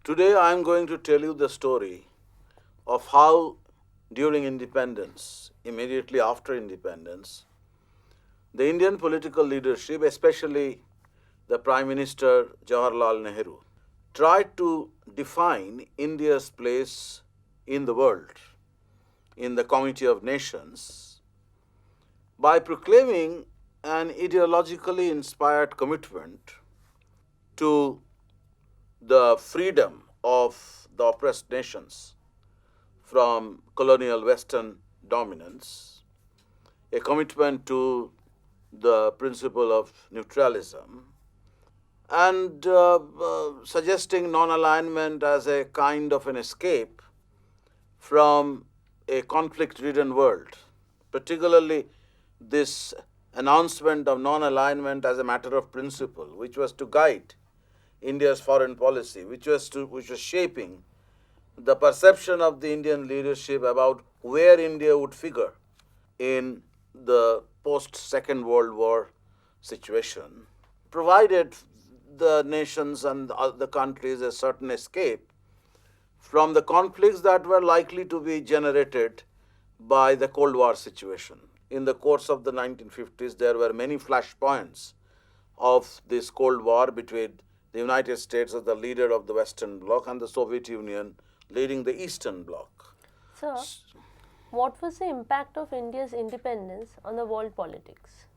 Today I am going to tell you the story of how during independence, immediately after independence, the Indian political leadership, especially the Prime Minister Jawaharlal Nehru, tried to define India's place in the world, in the Community of Nations, by proclaiming an ideologically inspired commitment to the freedom of the oppressed nations from colonial Western dominance, a commitment to the principle of neutralism, and suggesting non alignment as a kind of an escape from a conflict ridden world, particularly this announcement of non alignment as a matter of principle, which was to guide India's foreign policy, which was shaping the perception of the Indian leadership about where India would figure in the post Second World War situation, provided the nations and the countries a certain escape from the conflicts that were likely to be generated by the Cold War situation. In the course of the 1950s, there were many flashpoints of this Cold War between the United States as the leader of the Western Bloc and the Soviet Union leading the Eastern Bloc. Sir, what was the impact of India's independence on the world politics?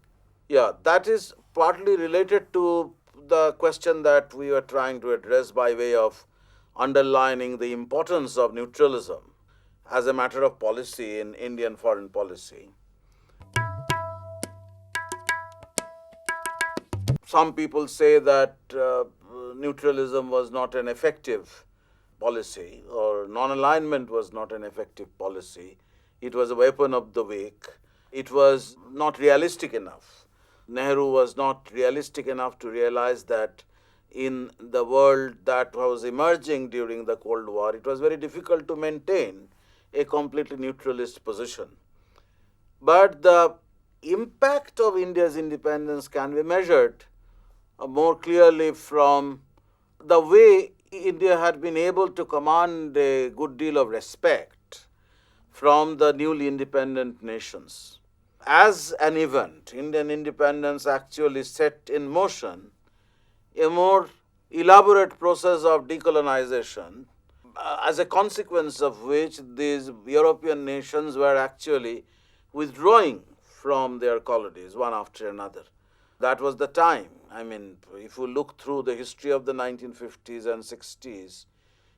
Yeah, that is partly related to the question that we were trying to address by way of underlining the importance of neutralism as a matter of policy in Indian foreign policy. Some people say that neutralism was not an effective policy, or non-alignment was not an effective policy. It was a weapon of the weak. It was not realistic enough. Nehru was not realistic enough to realize that in the world that was emerging during the Cold War, it was very difficult to maintain a completely neutralist position. But the impact of India's independence can be measured more clearly from the way India had been able to command a good deal of respect from the newly independent nations. As an event, Indian independence actually set in motion a more elaborate process of decolonization, as a consequence of which these European nations were actually withdrawing from their colonies one after another. That was the time. I mean, if you look through the history of the 1950s and 60s,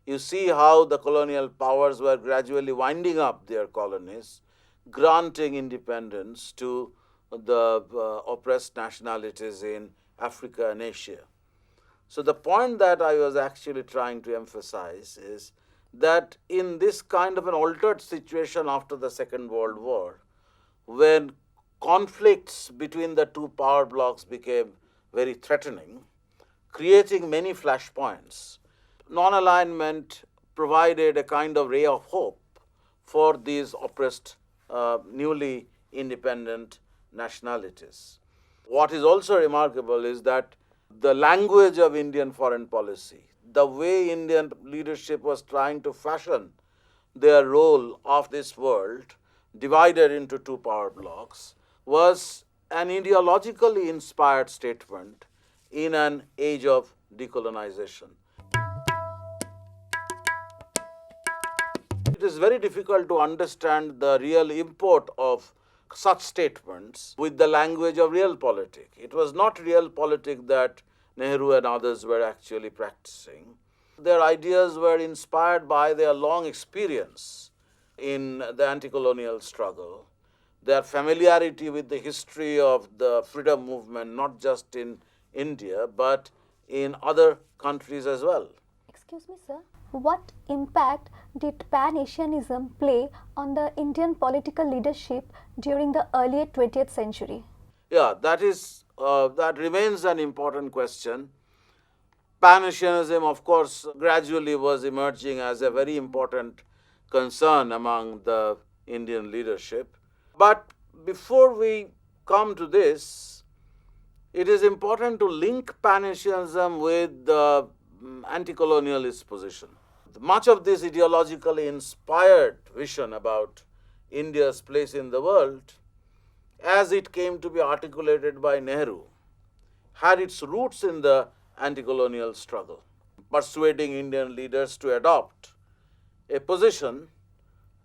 you see how the colonial powers were gradually winding up their colonies, granting independence to the oppressed nationalities in Africa and Asia. So the point that I was actually trying to emphasize is that in this kind of an altered situation after the Second World War, when conflicts between the two power blocs became very threatening, creating many flashpoints, non-alignment provided a kind of ray of hope for these oppressed, newly independent nationalities. What is also remarkable is that the language of Indian foreign policy, the way Indian leadership was trying to fashion their role of this world, divided into two power blocs, was an ideologically inspired statement in an age of decolonization. It is very difficult to understand the real import of such statements with the language of realpolitik. It was not realpolitik that Nehru and others were actually practicing. Their ideas were inspired by their long experience in the anti-colonial struggle, their familiarity with the history of the freedom movement, not just in India, but in other countries as well. Excuse me, sir. What impact did Pan-Asianism play on the Indian political leadership during the early 20th century? Yeah, that remains an important question. Pan-Asianism, of course, gradually was emerging as a very important concern among the Indian leadership. But before we come to this, it is important to link Pan-Asianism with the anti-colonialist position. Much of this ideologically inspired vision about India's place in the world, as it came to be articulated by Nehru, had its roots in the anti-colonial struggle, persuading Indian leaders to adopt a position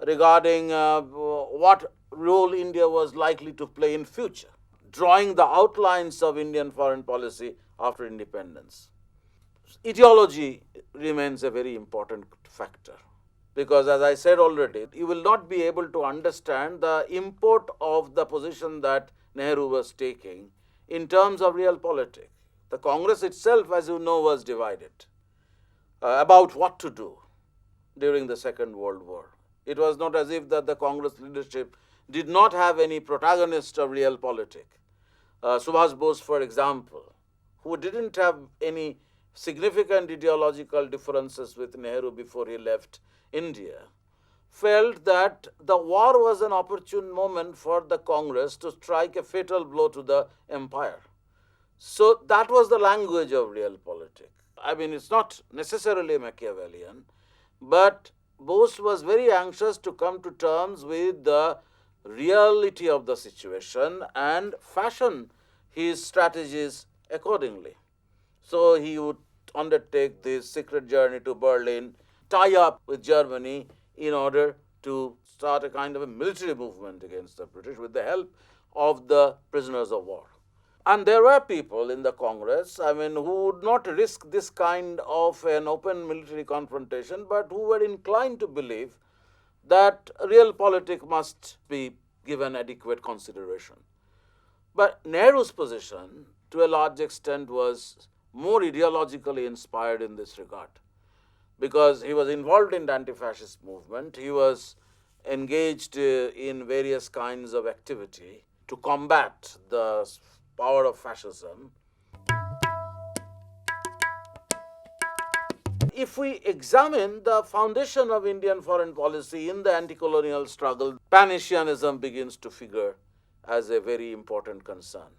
regarding what role India was likely to play in future, drawing the outlines of Indian foreign policy after independence. Ideology remains a very important factor because, as I said already, you will not be able to understand the import of the position that Nehru was taking in terms of realpolitik. The Congress itself, as you know, was divided about what to do during the Second World War. It was not as if that the Congress leadership did not have any protagonist of realpolitik. Subhash Bose, for example, who didn't have any significant ideological differences with Nehru before he left India, felt that the war was an opportune moment for the Congress to strike a fatal blow to the empire. So that was the language of realpolitik. I mean, it's not necessarily Machiavellian, but Bose was very anxious to come to terms with the reality of the situation and fashion his strategies accordingly. So he would undertake this secret journey to Berlin, tie up with Germany in order to start a kind of a military movement against the British with the help of the prisoners of war. And there were people in the Congress, who would not risk this kind of an open military confrontation, but who were inclined to believe that realpolitik must be given adequate consideration. But Nehru's position, to a large extent, was more ideologically inspired in this regard, because he was involved in the anti-fascist movement. He was engaged in various kinds of activity to combat the power of fascism. If we examine the foundation of Indian foreign policy in the anti-colonial struggle, Pan-Asianism begins to figure as a very important concern.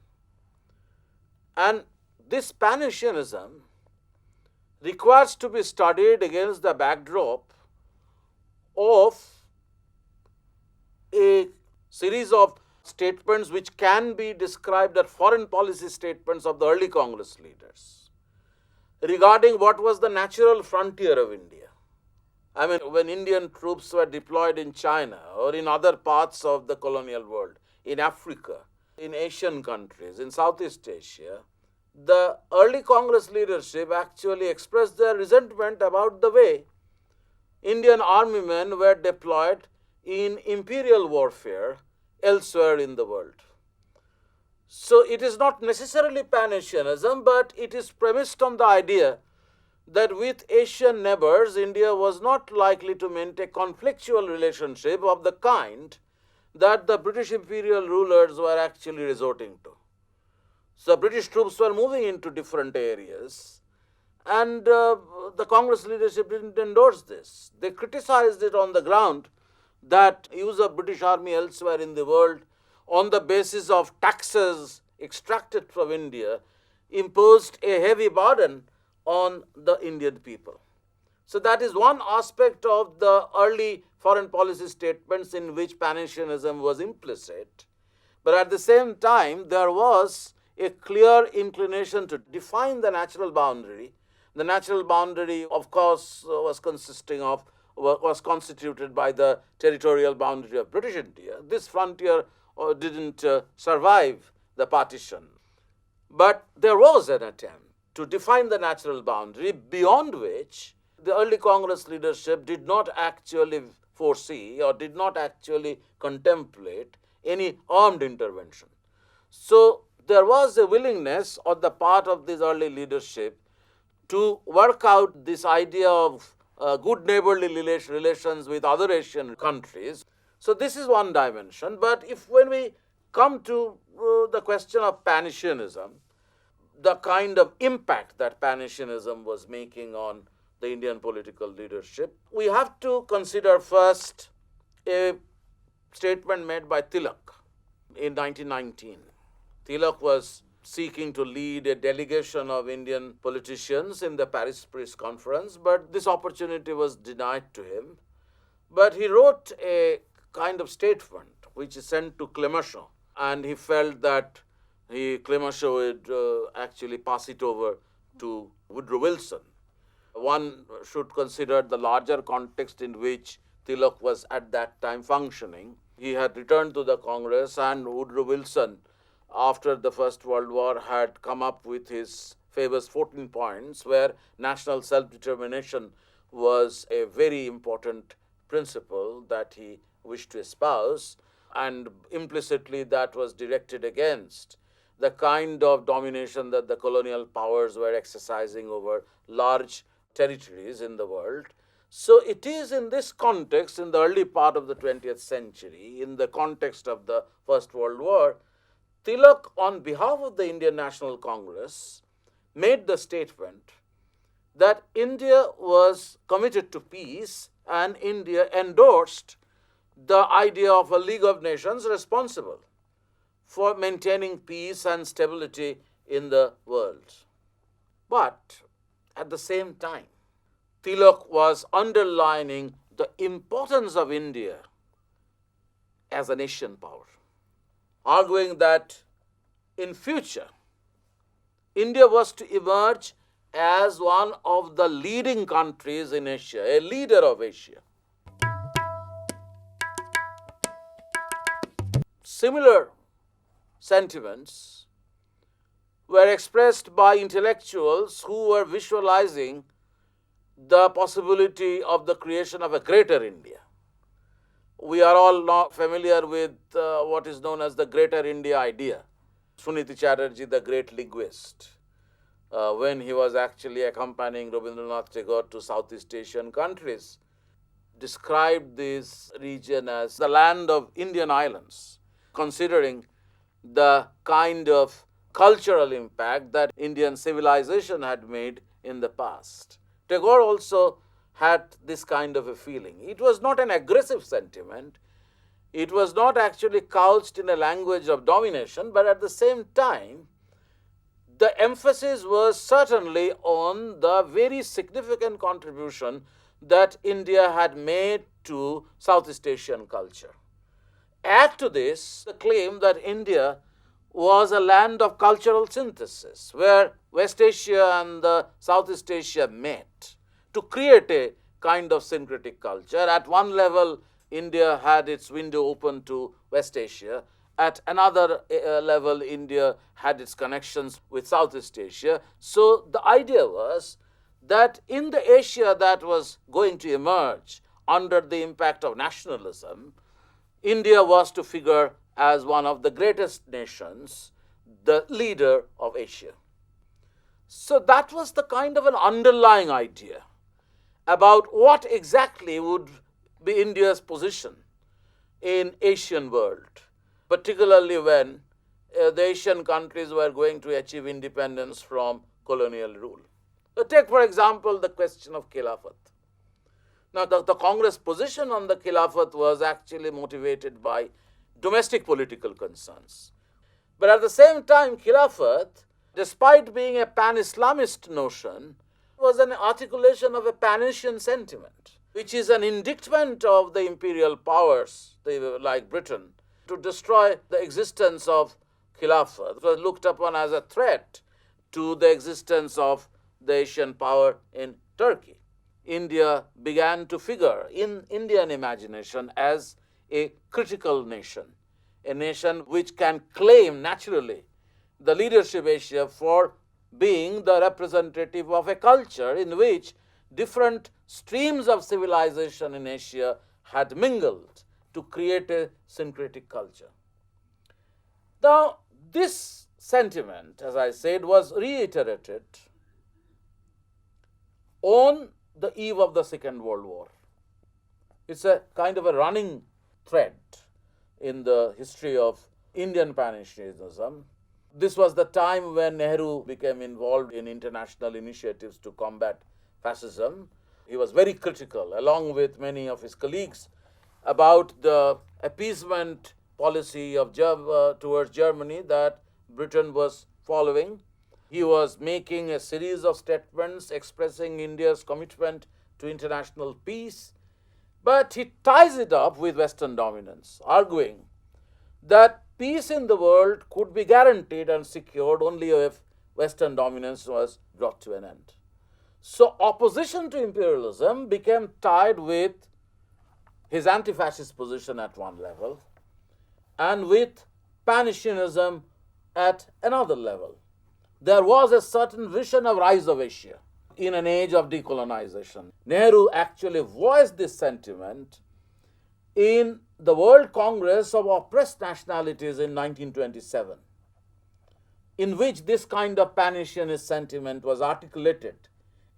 And this Pan-Asianism requires to be studied against the backdrop of a series of statements which can be described as foreign policy statements of the early Congress leaders regarding what was the natural frontier of India. I mean, when Indian troops were deployed in China or in other parts of the colonial world, in Africa, in Asian countries, in Southeast Asia, the early Congress leadership actually expressed their resentment about the way Indian army men were deployed in imperial warfare elsewhere in the world. So it is not necessarily Pan-Asianism, but it is premised on the idea that with Asian neighbors, India was not likely to maintain a conflictual relationship of the kind that the British imperial rulers were actually resorting to. So British troops were moving into different areas, and the Congress leadership didn't endorse this. They criticized it on the ground that use of British army elsewhere in the world on the basis of taxes extracted from India imposed a heavy burden on the Indian people. So that is one aspect of the early foreign policy statements in which Pan-Asianism was implicit. But at the same time, there was a clear inclination to define the natural boundary. The natural boundary, of course, was constituted by the territorial boundary of British India. This frontier didn't survive the partition. But there was an attempt to define the natural boundary beyond which the early Congress leadership did not actually foresee or did not actually contemplate any armed intervention. So there was a willingness on the part of this early leadership to work out this idea of good neighborly relations with other Asian countries. So this is one dimension. But when we come to the question of Pan-Asianism, the kind of impact that Pan-Asianism was making on the Indian political leadership, we have to consider first a statement made by Tilak in 1919. Tilak was seeking to lead a delegation of Indian politicians in the Paris Peace Conference, but this opportunity was denied to him. But he wrote a kind of statement which he sent to Clemenceau, and he felt that Clemenceau would actually pass it over to Woodrow Wilson. One should consider the larger context in which Tilak was at that time functioning. He had returned to the Congress, and Woodrow Wilson, after the First World War, had come up with his famous 14 points, where national self-determination was a very important principle that he wished to espouse, and implicitly that was directed against the kind of domination that the colonial powers were exercising over large territories in the world. So it is in this context, in the early part of the 20th century, in the context of the First World War, Tilak, on behalf of the Indian National Congress, made the statement that India was committed to peace and India endorsed the idea of a League of Nations responsible for maintaining peace and stability in the world. But at the same time, Tilak was underlining the importance of India as an Asian power, arguing that in future, India was to emerge as one of the leading countries in Asia, a leader of Asia. Similar sentiments were expressed by intellectuals who were visualizing the possibility of the creation of a greater India. We are all not familiar with what is known as the greater India idea. Suniti Chatterjee, the great linguist, when he was actually accompanying Rabindranath Tagore to Southeast Asian countries, described this region as the land of Indian islands, considering the kind of cultural impact that Indian civilization had made in the past. Tagore also had this kind of a feeling. It was not an aggressive sentiment. It was not actually couched in a language of domination, but at the same time, the emphasis was certainly on the very significant contribution that India had made to Southeast Asian culture. Add to this the claim that India was a land of cultural synthesis, where West Asia and the Southeast Asia met to create a kind of syncretic culture. At one level, India had its window open to West Asia. At another level, India had its connections with Southeast Asia. So the idea was that in the Asia that was going to emerge under the impact of nationalism, India was to figure as one of the greatest nations, the leader of Asia. So that was the kind of an underlying idea about what exactly would be India's position in Asian world, particularly when the Asian countries were going to achieve independence from colonial rule. So take, for example, the question of Khilafat. Now, the Congress position on the Khilafat was actually motivated by domestic political concerns. But at the same time, Khilafat, despite being a pan-Islamist notion, was an articulation of a pan-Asian sentiment, which is an indictment of the imperial powers, like Britain, to destroy the existence of Khilafat. It was looked upon as a threat to the existence of the Asian power in Turkey. India began to figure in Indian imagination as a critical nation, a nation which can claim naturally the leadership of Asia for being the representative of a culture in which different streams of civilization in Asia had mingled to create a syncretic culture. Now, this sentiment, as I said, was reiterated on the eve of the Second World War. It's a kind of a running thread in the history of Indian pan-Asianism. This was the time when Nehru became involved in international initiatives to combat fascism. He was very critical, along with many of his colleagues, about the appeasement policy of towards Germany that Britain was following. He was making a series of statements expressing India's commitment to international peace, but he ties it up with Western dominance, arguing that peace in the world could be guaranteed and secured only if Western dominance was brought to an end. So opposition to imperialism became tied with his anti-fascist position at one level and with pan-Asianism at another level. There was a certain vision of rise of Asia in an age of decolonization. Nehru actually voiced this sentiment in the World Congress of Oppressed Nationalities in 1927, in which this kind of pan-Asianist sentiment was articulated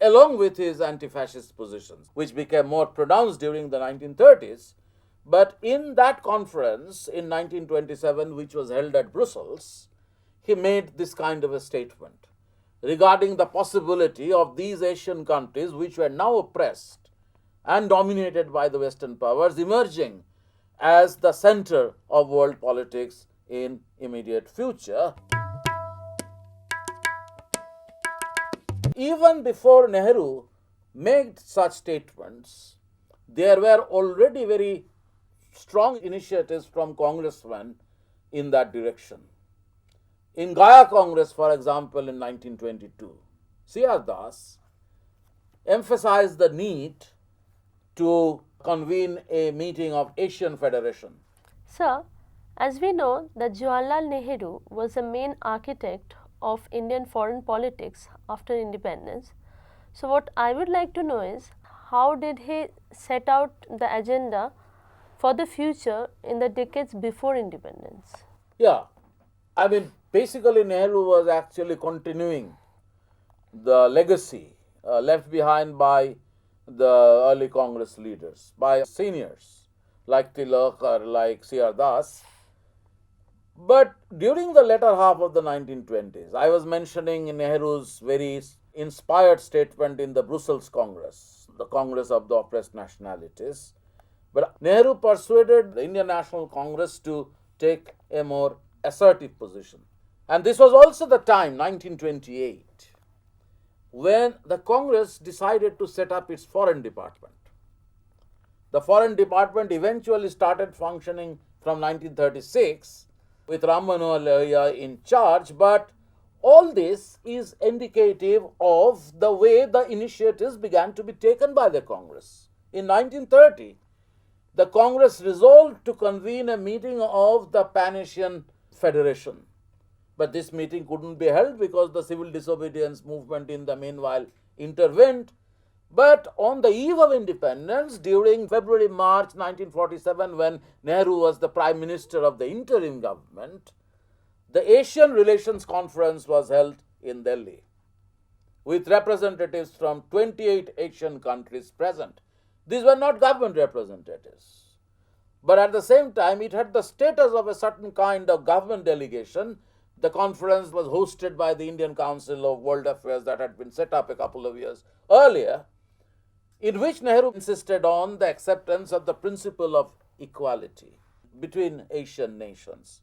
along with his anti-fascist positions, which became more pronounced during the 1930s. But in that conference in 1927, which was held at Brussels, he made this kind of a statement regarding the possibility of these Asian countries, which were now oppressed and dominated by the Western powers, emerging as the center of world politics in immediate future. Even before Nehru made such statements, there were already very strong initiatives from congressmen in that direction. In Gaya Congress, for example, in 1922, C.R. Das emphasized the need to convene a meeting of Asian Federation. Sir, as we know that Jawaharlal Nehru was the main architect of Indian foreign politics after independence. So what I would like to know is, how did he set out the agenda for the future in the decades before independence? Yeah, I mean, basically Nehru was actually continuing the legacy left behind by the early Congress leaders, by seniors like Tilak or like C.R. Das. But during the latter half of the 1920s, I was mentioning Nehru's very inspired statement in the Brussels Congress, the Congress of the Oppressed Nationalities. But Nehru persuaded the Indian National Congress to take a more assertive position. And this was also the time, 1928, when the Congress decided to set up its foreign department. The foreign department eventually started functioning from 1936 with Ram Manohar Lohia in charge, but all this is indicative of the way the initiatives began to be taken by the Congress. In 1930, the Congress resolved to convene a meeting of the Pan-Asian Federation. But this meeting couldn't be held because the civil disobedience movement in the meanwhile intervened. But on the eve of independence, during February-March 1947, when Nehru was the Prime Minister of the interim government, the Asian Relations Conference was held in Delhi with representatives from 28 Asian countries present. These were not government representatives, but at the same time, it had the status of a certain kind of government delegation. The conference was hosted by the Indian Council of World Affairs that had been set up a couple of years earlier, in which Nehru insisted on the acceptance of the principle of equality between Asian nations.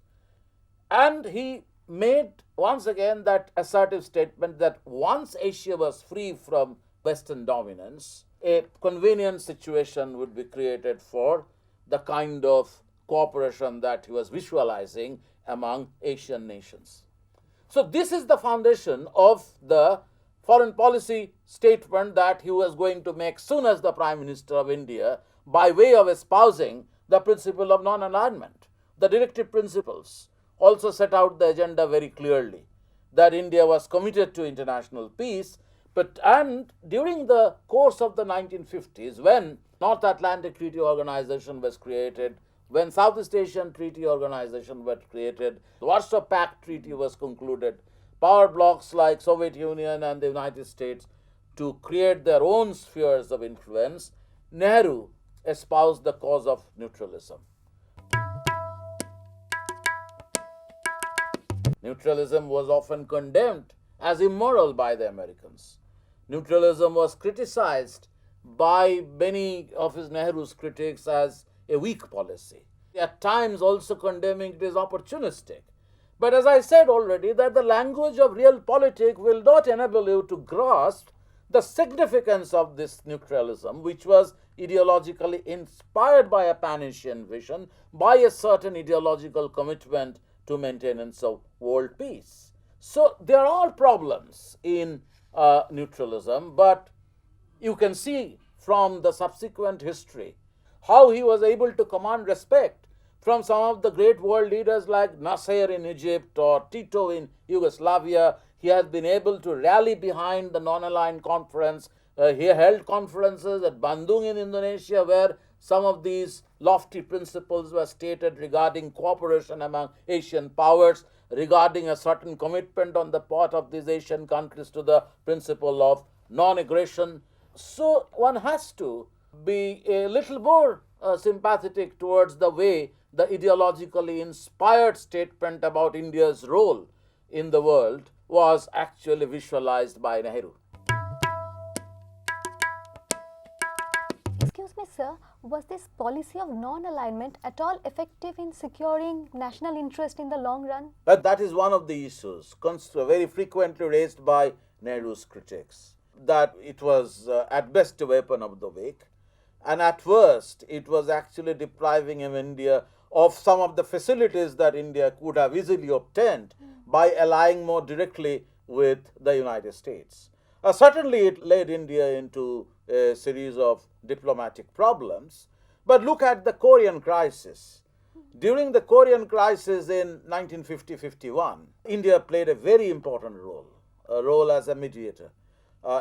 And he made once again that assertive statement that once Asia was free from Western dominance, a convenient situation would be created for the kind of cooperation that he was visualizing among Asian nations. So this is the foundation of the foreign policy statement that he was going to make soon as the Prime Minister of India, by way of espousing the principle of non-alignment. The directive principles also set out the agenda very clearly, that India was committed to international peace, and during the course of the 1950s, when North Atlantic Treaty Organization was created, when Southeast Asian Treaty Organization was created, the Warsaw Pact Treaty was concluded, power blocs like Soviet Union and the United States to create their own spheres of influence, Nehru espoused the cause of neutralism. Neutralism was often condemned as immoral by the Americans. Neutralism was criticized by many of Nehru's critics as a weak policy, at times also condemning it as opportunistic. But as I said already, that the language of realpolitik will not enable you to grasp the significance of this neutralism, which was ideologically inspired by a pan-Asian vision, by a certain ideological commitment to maintenance of world peace. So there are problems in neutralism, but you can see from the subsequent history how he was able to command respect from some of the great world leaders like Nasser in Egypt or Tito in Yugoslavia. He has been able to rally behind the non-aligned conference. He held conferences at Bandung in Indonesia where some of these lofty principles were stated regarding cooperation among Asian powers, regarding a certain commitment on the part of these Asian countries to the principle of non-aggression. So one has to be a little more sympathetic towards the way the ideologically inspired statement about India's role in the world was actually visualized by Nehru. Excuse me, sir, was this policy of non-alignment at all effective in securing national interest in the long run? But that is one of the issues very frequently raised by Nehru's critics, that it was at best a weapon of the weak, and at worst it was actually depriving India of some of the facilities that India could have easily obtained by allying more directly with the United States. Certainly it led India into a series of diplomatic problems, but look at the Korean crisis. During the Korean crisis in 1950-51, India played a very important role, a role as a mediator.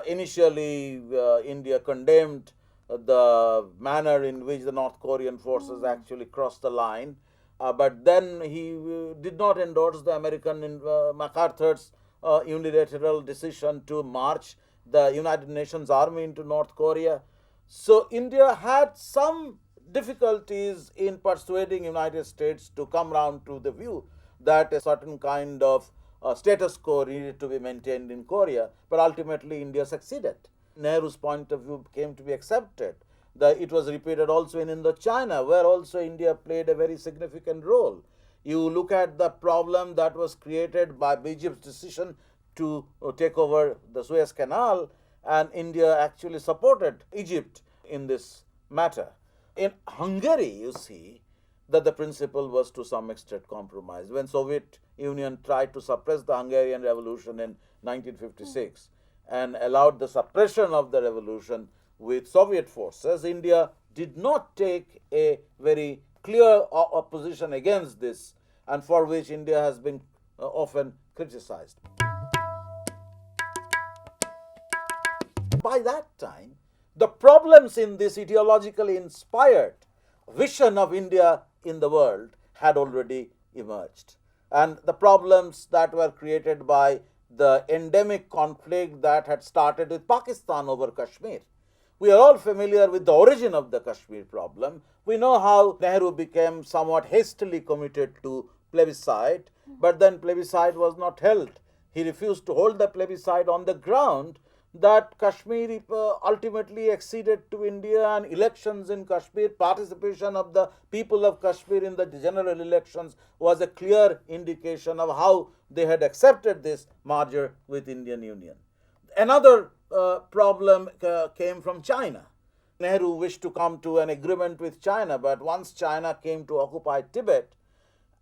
Initially, India condemned the manner in which the North Korean forces actually crossed the line, but then he did not endorse the American MacArthur's unilateral decision to march the United Nations Army into North Korea. So India had some difficulties in persuading United States to come round to the view that a certain kind of status quo needed to be maintained in Korea, but ultimately India succeeded. Nehru's point of view came to be accepted. It was repeated also in Indochina, where also India played a very significant role. You look at the problem that was created by Egypt's decision to take over the Suez Canal, and India actually supported Egypt in this matter. In Hungary, you see that the principle was to some extent compromised. When Soviet Union tried to suppress the Hungarian Revolution in 1956 and allowed the suppression of the revolution with Soviet forces, India did not take a very clear opposition against this, and for which India has been often criticized. By that time, the problems in this ideologically inspired vision of India in the world had already emerged. And the problems that were created by the endemic conflict that had started with Pakistan over Kashmir. We are all familiar with the origin of the Kashmir problem. We know how Nehru became somewhat hastily committed to plebiscite, but then plebiscite was not held. He refused to hold the plebiscite on the ground that Kashmir ultimately acceded to India, and elections in Kashmir, participation of the people of Kashmir in the general elections was a clear indication of how they had accepted this merger with Indian Union. Another problem came from China. Nehru wished to come to an agreement with China, but once China came to occupy Tibet,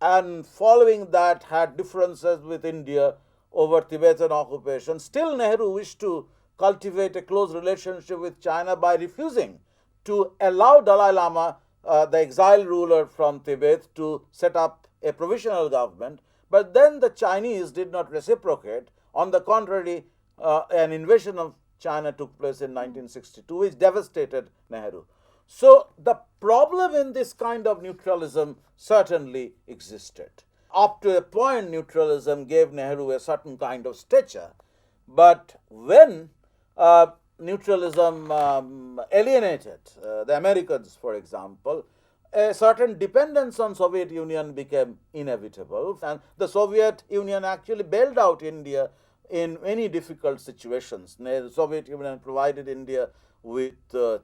and following that had differences with India over Tibetan occupation, still Nehru wished to cultivate a close relationship with China by refusing to allow Dalai Lama, the exiled ruler from Tibet, to set up a provisional government. But then the Chinese did not reciprocate. On the contrary, an invasion of China took place in 1962, which devastated Nehru. So the problem in this kind of neutralism certainly existed. Up to a point, neutralism gave Nehru a certain kind of stature. But when neutralism alienated the Americans, for example, a certain dependence on Soviet Union became inevitable, and the Soviet Union actually bailed out India in many difficult situations. The Soviet Union provided India with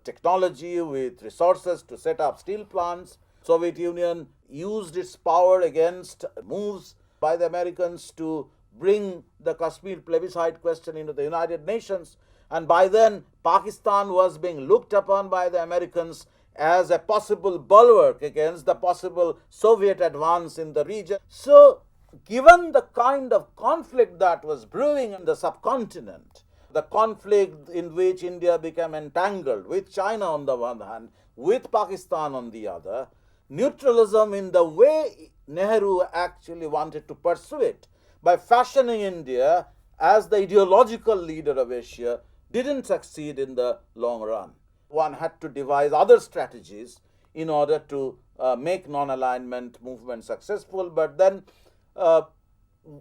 technology, with resources to set up steel plants. Soviet Union used its power against moves by the Americans to bring the Kashmir plebiscite question into the United Nations. And by then, Pakistan was being looked upon by the Americans as a possible bulwark against the possible Soviet advance in the region. So, given the kind of conflict that was brewing in the subcontinent, the conflict in which India became entangled with China on the one hand, with Pakistan on the other, neutralism in the way Nehru actually wanted to pursue it, by fashioning India as the ideological leader of Asia, didn't succeed in the long run. One had to devise other strategies in order to make non-alignment movement successful. But then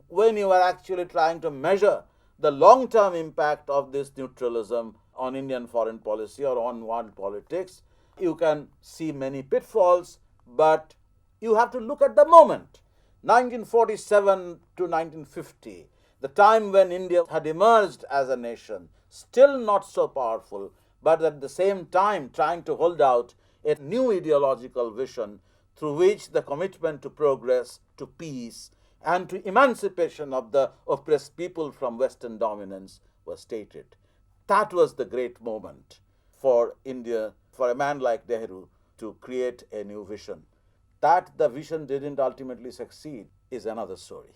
when you are actually trying to measure the long-term impact of this neutralism on Indian foreign policy or on world politics, you can see many pitfalls, but you have to look at the moment. 1947 to 1950, the time when India had emerged as a nation, still not so powerful, but at the same time trying to hold out a new ideological vision through which the commitment to progress, to peace, and to emancipation of the oppressed people from Western dominance was stated. That was the great moment for India, for a man like Nehru to create a new vision. That the vision didn't ultimately succeed is another story.